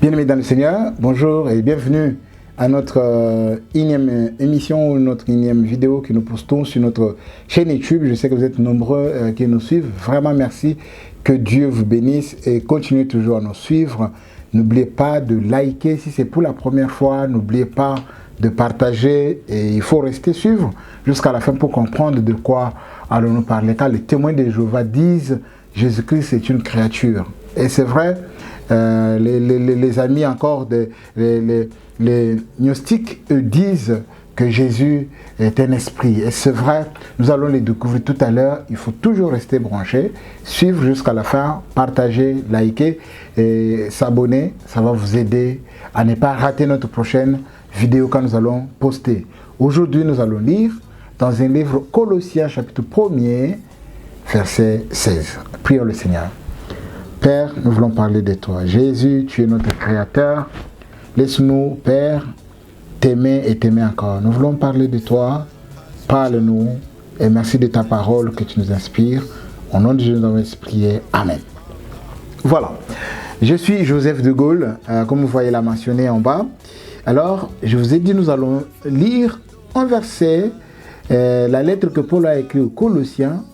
Bien-aimés dans le Seigneur, bonjour et bienvenue à notre énième émission, notre énième vidéo que nous postons sur notre chaîne YouTube. Je sais que vous êtes nombreux qui nous suivent. Vraiment merci, que Dieu vous bénisse et continuez toujours à nous suivre. N'oubliez pas de liker si c'est pour la première fois. N'oubliez pas de partager et il faut rester suivre jusqu'à la fin pour comprendre de quoi allons-nous parler. Car les témoins de Jéhovah disent Jésus-Christ est une créature. Et c'est vrai. Les amis encore, les gnostiques, eux, disent que Jésus est un esprit. Et c'est vrai, nous allons les découvrir tout à l'heure. Il faut toujours rester branché, suivre jusqu'à la fin, partager, liker et s'abonner. Ça va vous aider à ne pas rater notre prochaine vidéo quand nous allons poster. Aujourd'hui, nous allons lire dans un livre Colossiens, chapitre 1er, verset 16. Prions le Seigneur. Père, nous voulons parler de toi. Jésus, tu es notre Créateur. Laisse-nous, Père, t'aimer et t'aimer encore. Nous voulons parler de toi. Parle-nous et merci de ta parole que tu nous inspires. Au nom de Jésus, nous avons prié. Amen. Voilà. Je suis Joseph de Gaulle, comme vous voyez la mentionné en bas. Alors, je vous ai dit, nous allons lire un verset, la lettre que Paul a écrite aux Colossiens,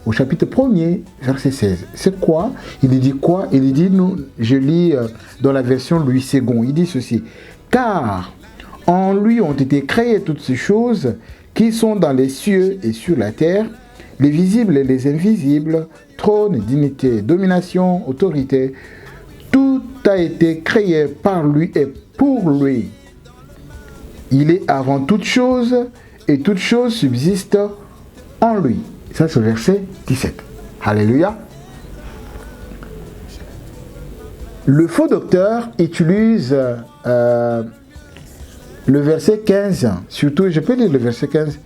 au chapitre 1er, verset 16. C'est quoi? Il dit quoi? Il dit, je lis dans la version Louis II, il dit ceci. Car en lui ont été créées toutes ces choses qui sont dans les cieux et sur la terre, les visibles et les invisibles, trône, dignité, domination, autorité. Tout a été créé par lui et pour lui. Il est avant toute chose et toute chose subsiste en lui. Ça, c'est le verset 17. Alléluia. Le faux docteur utilise le verset 15. Surtout, je peux lire le verset 15.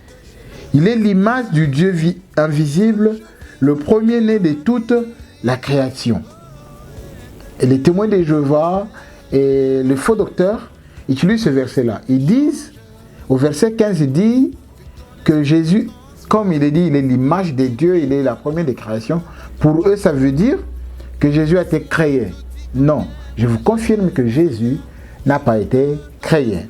Il est l'image du Dieu invisible, le premier-né de toute la création. Et les témoins de Jéhovah et le faux docteur utilisent ce verset-là. Ils disent, au verset 15, il dit que Jésus, comme il est dit, il est l'image de Dieu, il est la première des créations. Pour eux, ça veut dire que Jésus a été créé. Non, je vous confirme que Jésus n'a pas été créé.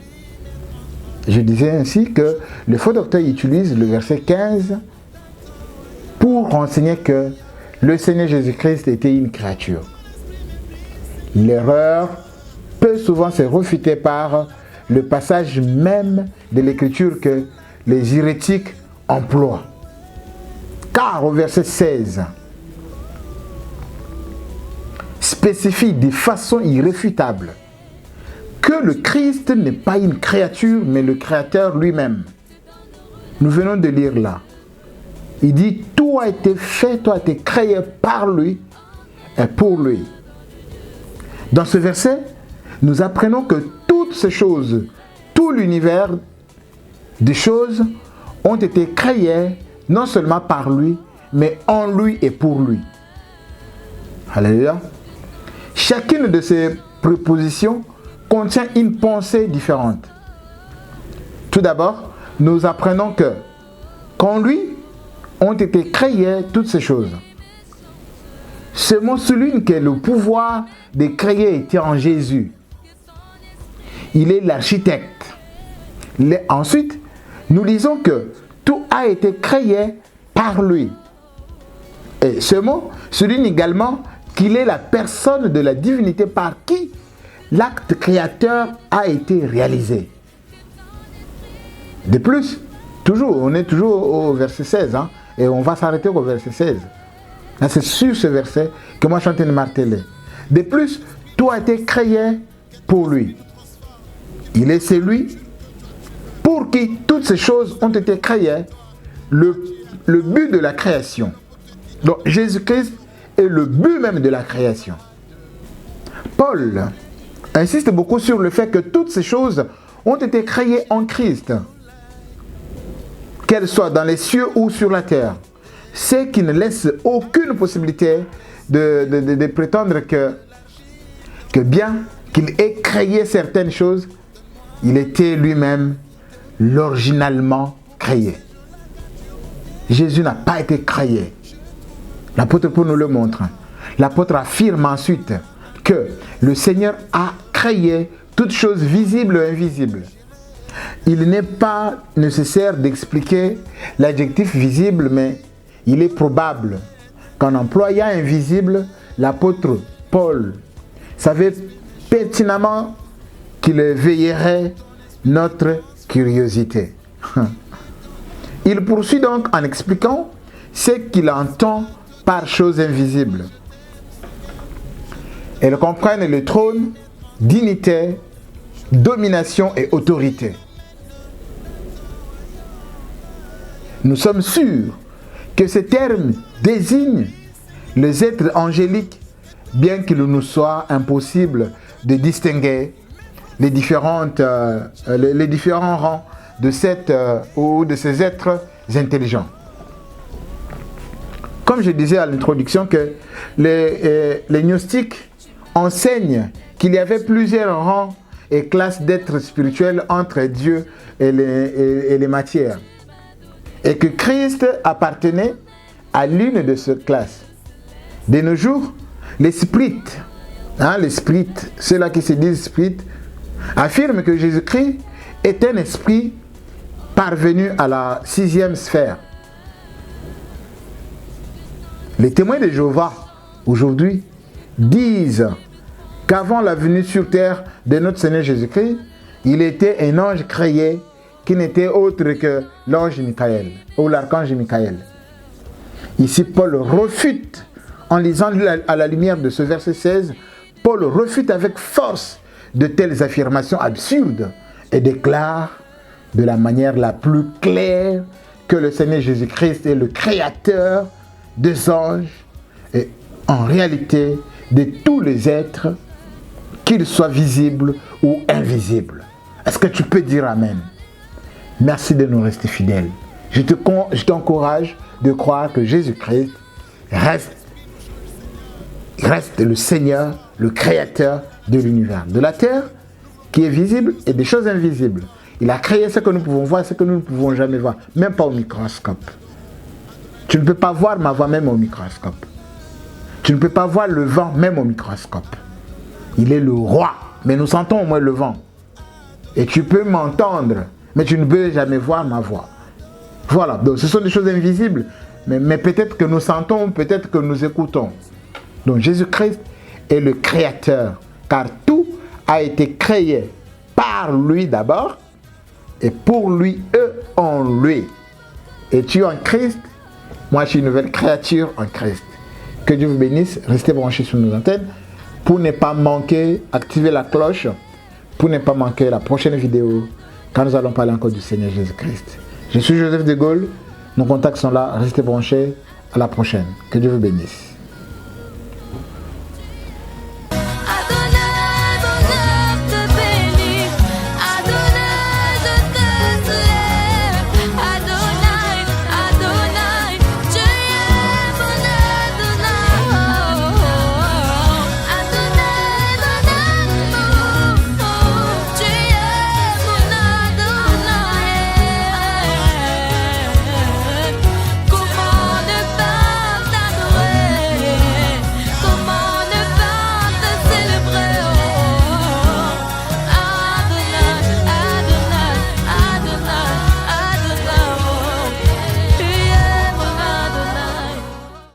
Je disais ainsi que le faux docteur utilise le verset 15 pour renseigner que le Seigneur Jésus-Christ était une créature. L'erreur peut souvent se réfuter par le passage même de l'Écriture que les hérétiques emploie. Car au verset 16, spécifie de façon irréfutable que le Christ n'est pas une créature, mais le Créateur lui-même. Nous venons de lire là. Il dit, tout a été fait, tout a été créé par lui et pour lui. Dans ce verset, nous apprenons que toutes ces choses, tout l'univers des choses ont été créés non seulement par lui, mais en lui et pour lui. Alléluia. Chacune de ces prépositions contient une pensée différente. Tout d'abord, nous apprenons que qu'en lui ont été créées toutes ces choses. Ce mot souligne que le pouvoir de créer était en Jésus. Il est l'architecte. Ensuite, nous lisons que tout a été créé par lui. Et ce mot souligne également qu'il est la personne de la divinité par qui l'acte créateur a été réalisé. De plus, on est toujours au verset 16, et on va s'arrêter au verset 16. C'est sur ce verset que moi je suis en train de marteler. De plus, tout a été créé pour lui. Il est celui pour qui toutes ces choses ont été créées, le but de la création. Donc Jésus-Christ est le but même de la création. Paul insiste beaucoup sur le fait que toutes ces choses ont été créées en Christ, qu'elles soient dans les cieux ou sur la terre. Ce qui ne laisse aucune possibilité de prétendre que bien qu'il ait créé certaines choses, il était lui-même l'originalement créé. Jésus n'a pas été créé. L'apôtre Paul nous le montre. L'apôtre affirme ensuite que le Seigneur a créé toutes choses visibles et invisibles. Il n'est pas nécessaire d'expliquer l'adjectif visible, mais il est probable qu'en employant invisible, l'apôtre Paul savait pertinemment qu'il veillerait notre curiosité. Il poursuit donc en expliquant ce qu'il entend par choses invisibles. Elles comprennent le trône, dignité, domination et autorité. Nous sommes sûrs que ces termes désignent les êtres angéliques, bien qu'il nous soit impossible de distinguer les différents rangs de ces êtres intelligents. Comme je disais à l'introduction que les gnostiques enseignent qu'il y avait plusieurs rangs et classes d'êtres spirituels entre Dieu et les matières, et que Christ appartenait à l'une de ces classes. De nos jours, les spirites, ceux-là qui se disent spirites, affirment que Jésus-Christ est un esprit parvenu à la 6e sphère. Les témoins de Jéhovah, aujourd'hui, disent qu'avant la venue sur terre de notre Seigneur Jésus-Christ, il était un ange créé qui n'était autre que l'ange Michael, ou l'archange Michael. Ici, Paul refute, en lisant à la lumière de ce verset 16, Paul refute avec force de telles affirmations absurdes et déclare de la manière la plus claire que le Seigneur Jésus-Christ est le créateur des anges et en réalité de tous les êtres, qu'ils soient visibles ou invisibles. Est-ce que tu peux dire Amen? Merci de nous rester fidèles. Je t'encourage de croire que Jésus-Christ reste le Seigneur, le Créateur de l'univers, de la terre qui est visible et des choses invisibles. Il a créé ce que nous pouvons voir, ce que nous ne pouvons jamais voir, même pas au microscope. Tu ne peux pas voir ma voix même au microscope. Tu ne peux pas voir le vent même au microscope. Il est le roi, mais nous sentons au moins le vent. Et tu peux m'entendre, mais tu ne peux jamais voir ma voix. Voilà, donc ce sont des choses invisibles, mais peut-être que nous sentons, peut-être que nous écoutons. Donc Jésus-Christ est le Créateur, car tout a été créé par lui d'abord, et pour lui, eux en lui. Et tu es en Christ, moi je suis une nouvelle créature en Christ. Que Dieu vous bénisse, restez branchés sur nos antennes. Pour ne pas manquer, activez la cloche, pour ne pas manquer la prochaine vidéo, quand nous allons parler encore du Seigneur Jésus-Christ. Je suis Joseph de Gaulle, nos contacts sont là, restez branchés, à la prochaine. Que Dieu vous bénisse.